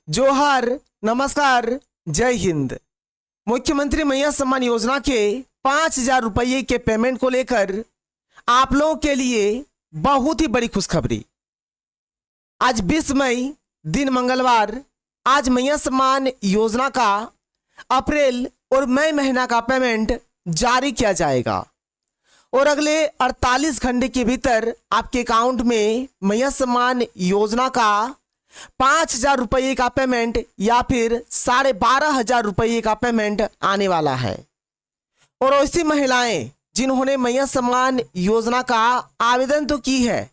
जोहार, नमस्कार, जय हिंद। मुख्यमंत्री मैया सम्मान योजना के 5,000 रुपये के पेमेंट को लेकर आप लोगों के लिए बहुत ही बड़ी खुशखबरी। आज 20 मई दिन मंगलवार, आज मैया सम्मान योजना का अप्रैल और मई महीना का पेमेंट जारी किया जाएगा और अगले 48 घंटे के भीतर आपके अकाउंट में मैया सम्मान योजना का 5,000 रुपये का पेमेंट या फिर 12,500 रुपये का पेमेंट आने वाला है। और ऐसी महिलाएं जिन्होंने मैया सम्मान योजना का आवेदन तो की है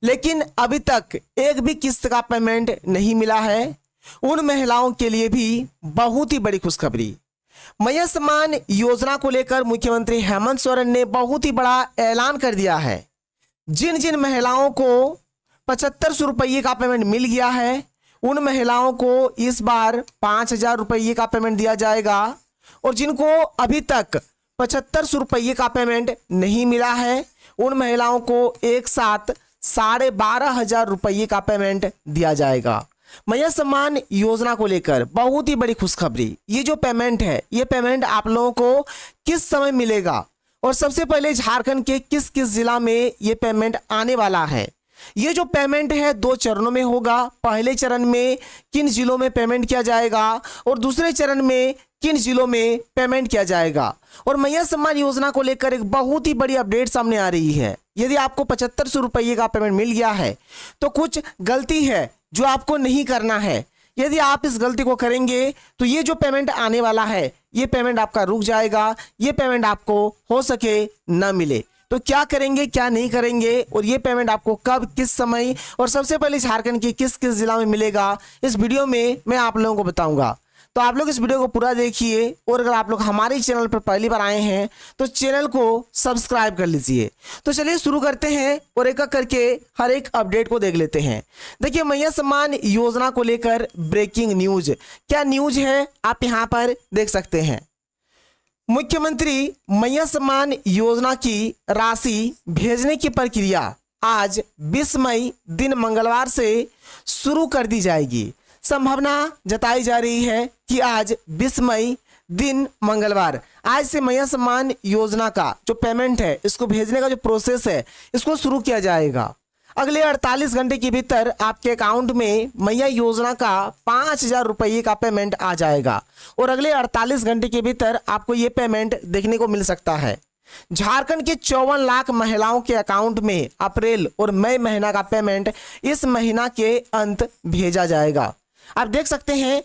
लेकिन अभी तक एक भी किस्त का पेमेंट नहीं मिला है, उन महिलाओं के लिए भी बहुत ही बड़ी खुशखबरी। मैया सम्मान योजना को लेकर मुख्यमंत्री हेमंत सोरेन ने बहुत ही बड़ा ऐलान कर दिया है। जिन जिन महिलाओं को 7,500 रुपये का पेमेंट मिल गया है, उन महिलाओं को इस बार 5,000 रुपये का पेमेंट दिया जाएगा और जिनको अभी तक 7,500 रुपये का पेमेंट नहीं मिला है, उन महिलाओं को एक साथ 12,500 रुपये का पेमेंट दिया जाएगा। मैया सम्मान योजना को लेकर बहुत ही बड़ी खुशखबरी। ये जो पेमेंट है, ये पेमेंट आप लोगों को किस समय मिलेगा और सबसे पहले झारखंड के किस किस जिला में ये पेमेंट आने वाला है। ये जो पेमेंट है 2 चरणों में होगा। पहले चरण में किन जिलों में पेमेंट किया जाएगा और दूसरे चरण में किन जिलों में पेमेंट किया जाएगा। और मैया सम्मान योजना को लेकर एक बहुत ही बड़ी अपडेट सामने आ रही है। यदि आपको 7,500 रुपये का पेमेंट मिल गया है तो कुछ गलती है जो आपको नहीं करना है। यदि आप इस गलती को करेंगे तो ये जो पेमेंट आने वाला है, ये पेमेंट आपका रुक जाएगा, ये पेमेंट आपको हो सके ना मिले। तो क्या करेंगे, क्या नहीं करेंगे और ये पेमेंट आपको कब, किस समय और सबसे पहले झारखंड के किस किस जिला में मिलेगा, इस वीडियो में मैं आप लोगों को बताऊंगा। तो आप लोग इस वीडियो को पूरा देखिए और अगर आप लोग हमारे चैनल पर पहली बार आए हैं तो चैनल को सब्सक्राइब कर लीजिए। तो चलिए शुरू करते हैं और एक एक करके हर एक अपडेट को देख लेते हैं। देखिए, मैया सम्मान योजना को लेकर ब्रेकिंग न्यूज, क्या न्यूज है आप यहाँ पर देख सकते हैं। मुख्यमंत्री मैया सम्मान योजना की राशि भेजने की प्रक्रिया आज 20 मई दिन मंगलवार से शुरू कर दी जाएगी। संभावना जताई जा रही है कि आज 20 मई दिन मंगलवार, आज से मैया सम्मान योजना का जो पेमेंट है, इसको भेजने का जो प्रोसेस है, इसको शुरू किया जाएगा। अगले 48 घंटे के भीतर आपके अकाउंट में मैया योजना का 5,000 रुपये का पेमेंट आ जाएगा और अगले 48 घंटे के भीतर आपको ये पेमेंट देखने को मिल सकता है। झारखंड के 54 लाख महिलाओं के अकाउंट में अप्रैल और मई महीना का पेमेंट इस महीना के अंत भेजा जाएगा। आप देख सकते हैं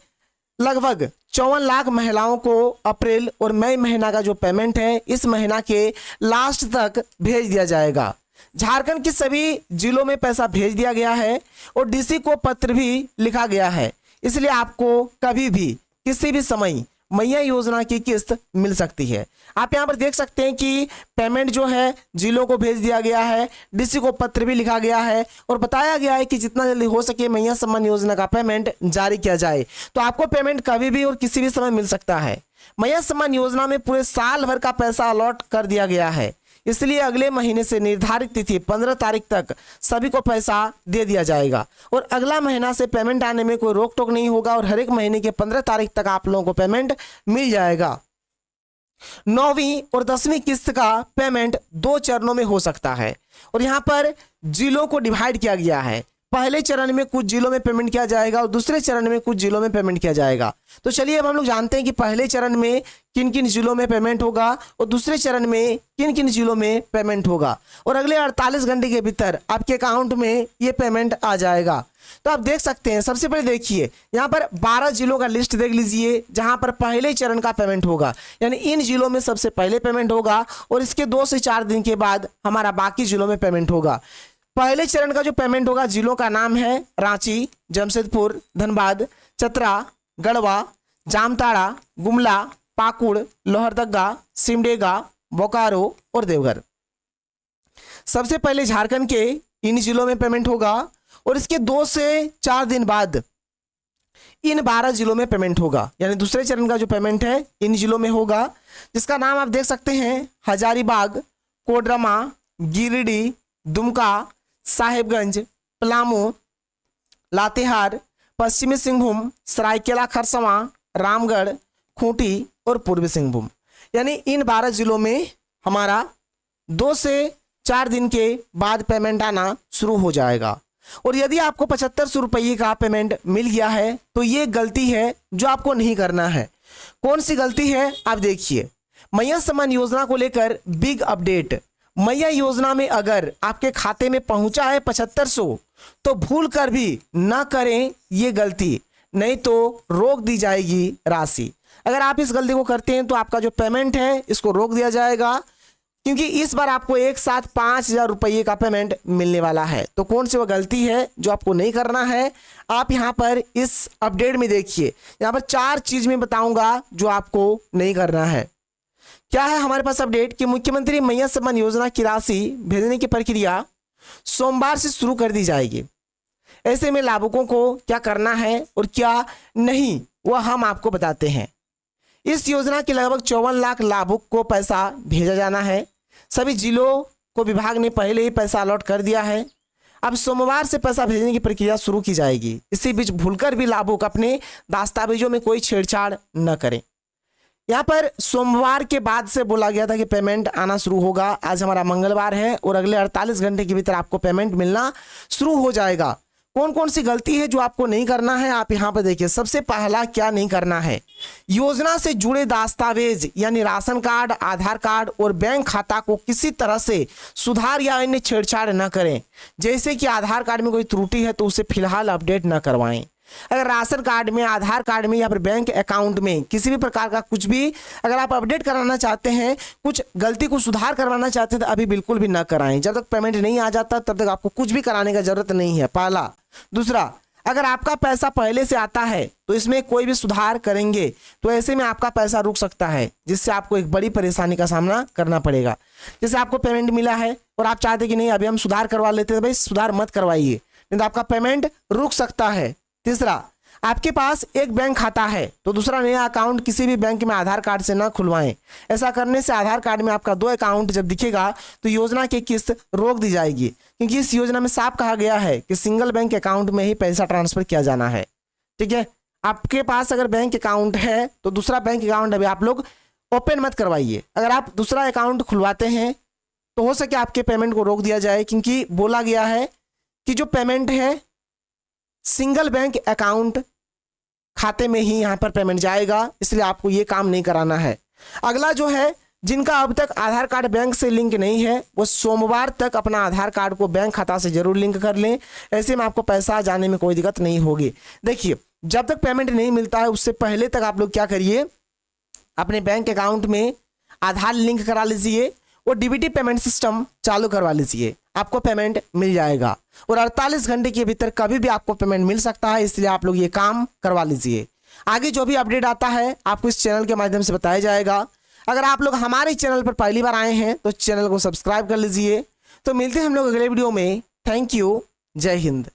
लगभग 54 लाख महिलाओं को अप्रैल और मई महीना का जो पेमेंट है, इस महीना के लास्ट तक भेज दिया जाएगा। झारखंड के सभी जिलों में पैसा भेज दिया गया है और डीसी को पत्र भी लिखा गया है, इसलिए आपको कभी भी किसी भी समय मैया योजना की किस्त मिल सकती है। आप यहाँ पर देख सकते हैं कि पेमेंट जो है जिलों को भेज दिया गया है, डीसी को पत्र भी लिखा गया है और बताया गया है कि जितना जल्दी हो सके मैया सम्मान योजना का पेमेंट जारी किया जाए। तो आपको पेमेंट कभी भी और किसी भी समय मिल सकता है। मैया सम्मान योजना में पूरे साल भर का पैसा अलॉट कर दिया गया है, इसलिए अगले महीने से निर्धारित तिथि 15 तारीख तक सभी को पैसा दे दिया जाएगा और अगला महीना से पेमेंट आने में कोई रोक टोक नहीं होगा और हर एक महीने के 15 तारीख तक आप लोगों को पेमेंट मिल जाएगा। 9वीं और 10वीं किस्त का पेमेंट 2 चरणों में हो सकता है और यहाँ पर जिलों को डिवाइड किया गया है। पहले चरण में कुछ जिलों में पेमेंट किया जाएगा और दूसरे चरण में कुछ जिलों में पेमेंट किया जाएगा। तो चलिए अब हम लोग जानते हैं कि पहले चरण में किन किन जिलों में पेमेंट होगा और दूसरे चरण में किन किन जिलों में पेमेंट होगा और अगले 48 घंटे के भीतर आपके अकाउंट में ये पेमेंट आ जाएगा। तो आप देख सकते हैं, सबसे पहले देखिए यहाँ पर 12 जिलों का लिस्ट देख लीजिए जहां पर पहले चरण का पेमेंट होगा, यानी इन जिलों में सबसे पहले पेमेंट होगा और इसके 2 से 4 दिन के बाद हमारा बाकी जिलों में पेमेंट होगा। पहले चरण का जो पेमेंट होगा, जिलों का नाम है रांची, जमशेदपुर, धनबाद, चतरा, गढ़वा, जामताड़ा, गुमला, पाकुड़, लोहरदगा, सिमडेगा, बोकारो और देवघर। सबसे पहले झारखंड के इन जिलों में पेमेंट होगा और इसके 2 से 4 दिन बाद इन 12 जिलों में पेमेंट होगा, यानी दूसरे चरण का जो पेमेंट है इन जिलों में होगा, जिसका नाम आप देख सकते हैं हजारीबाग, कोडरमा, गिरिडीह, दुमका, साहेबगंज, पलामू, लातेहार, पश्चिमी सिंहभूम, सरायकेला खरसावां, रामगढ़, खूंटी और पूर्वी सिंहभूम। यानी इन 12 जिलों में हमारा 2 से 4 दिन के बाद पेमेंट आना शुरू हो जाएगा। और यदि आपको 7500 रुपये का पेमेंट मिल गया है तो ये गलती है जो आपको नहीं करना है। कौन सी गलती है आप देखिए। मैया सम्मान योजना को लेकर बिग अपडेट। मैया योजना में अगर आपके खाते में पहुंचा है 7500 तो भूल कर भी ना करें ये गलती, नहीं तो रोक दी जाएगी राशि। अगर आप इस गलती को करते हैं तो आपका जो पेमेंट है इसको रोक दिया जाएगा, क्योंकि इस बार आपको एक साथ 5000 रुपये का पेमेंट मिलने वाला है। तो कौन सी वो गलती है जो आपको नहीं करना है, आप यहाँ पर इस अपडेट में देखिए। यहाँ पर 4 चीज में बताऊंगा जो आपको नहीं करना है। क्या है हमारे पास अपडेट कि मुख्यमंत्री मैया सम्मान योजना की राशि भेजने की प्रक्रिया सोमवार से शुरू कर दी जाएगी। ऐसे में लाभुकों को क्या करना है और क्या नहीं वह हम आपको बताते हैं। इस योजना के लगभग 54 लाख लाभुक को पैसा भेजा जाना है। सभी जिलों को विभाग ने पहले ही पैसा अलॉट कर दिया है। अब सोमवार से पैसा भेजने की प्रक्रिया शुरू की जाएगी। इसी बीच भूलकर भी लाभुक अपने दस्तावेजों में कोई छेड़छाड़ न करें। यहाँ पर सोमवार के बाद से बोला गया था कि पेमेंट आना शुरू होगा। आज हमारा मंगलवार है और अगले 48 घंटे के भीतर आपको पेमेंट मिलना शुरू हो जाएगा। कौन कौन सी गलती है जो आपको नहीं करना है आप यहाँ पर देखिए। सबसे पहला क्या नहीं करना है, योजना से जुड़े दस्तावेज यानी राशन कार्ड, आधार कार्ड और बैंक खाता को किसी तरह से सुधार या अन्य छेड़छाड़ न करें। जैसे कि आधार कार्ड में कोई त्रुटि है तो उसे फिलहाल अपडेट न करवाएं। अगर राशन कार्ड में, आधार कार्ड में या फिर बैंक अकाउंट में किसी भी प्रकार का कुछ भी अगर आप अपडेट कराना चाहते हैं, कुछ गलती को सुधार करवाना चाहते हैं तो अभी बिल्कुल भी ना कराएं। जब तक पेमेंट नहीं आ जाता तब तक आपको कुछ भी कराने का जरूरत नहीं है, पहला। दूसरा, अगर आपका पैसा पहले से आता है तो इसमें कोई भी सुधार करेंगे तो ऐसे में आपका पैसा रुक सकता है, जिससे आपको एक बड़ी परेशानी का सामना करना पड़ेगा। जैसे आपको पेमेंट मिला है और आप चाहते कि नहीं अभी हम सुधार करवा लेते हैं, भाई सुधार मत करवाइए, नहीं तो आपका पेमेंट रुक सकता है। तीसरा, आपके पास एक बैंक खाता है तो दूसरा नया अकाउंट किसी भी बैंक में आधार कार्ड से ना खुलवाएं। ऐसा करने से आधार कार्ड में आपका 2 अकाउंट जब दिखेगा तो योजना की किस्त रोक दी जाएगी, क्योंकि इस योजना में साफ कहा गया है कि सिंगल बैंक अकाउंट में ही पैसा ट्रांसफर किया जाना है। ठीक है, आपके पास अगर बैंक अकाउंट है तो दूसरा बैंक अकाउंट अभी आप लोग ओपन मत करवाइए। अगर आप दूसरा अकाउंट खुलवाते हैं तो हो सके आपके पेमेंट को रोक दिया जाए, क्योंकि बोला गया है कि जो पेमेंट है सिंगल बैंक अकाउंट खाते में ही यहां पर पेमेंट जाएगा, इसलिए आपको ये काम नहीं कराना है। अगला जो है, जिनका अब तक आधार कार्ड बैंक से लिंक नहीं है वो सोमवार तक अपना आधार कार्ड को बैंक खाता से जरूर लिंक कर लें। ऐसे में आपको पैसा जाने में कोई दिक्कत नहीं होगी। देखिए, जब तक पेमेंट नहीं मिलता है उससे पहले तक आप लोग क्या करिए, अपने बैंक अकाउंट में आधार लिंक करा लीजिए और डीबीटी पेमेंट सिस्टम चालू करवा लीजिए, आपको पेमेंट मिल जाएगा। और 48 घंटे के भीतर कभी भी आपको पेमेंट मिल सकता है, इसलिए आप लोग ये काम करवा लीजिए। आगे जो भी अपडेट आता है आपको इस चैनल के माध्यम से बताया जाएगा। अगर आप लोग हमारे चैनल पर पहली बार आए हैं तो चैनल को सब्सक्राइब कर लीजिए। तो मिलते हैं हम लोग अगले वीडियो में। थैंक यू, जय हिंद।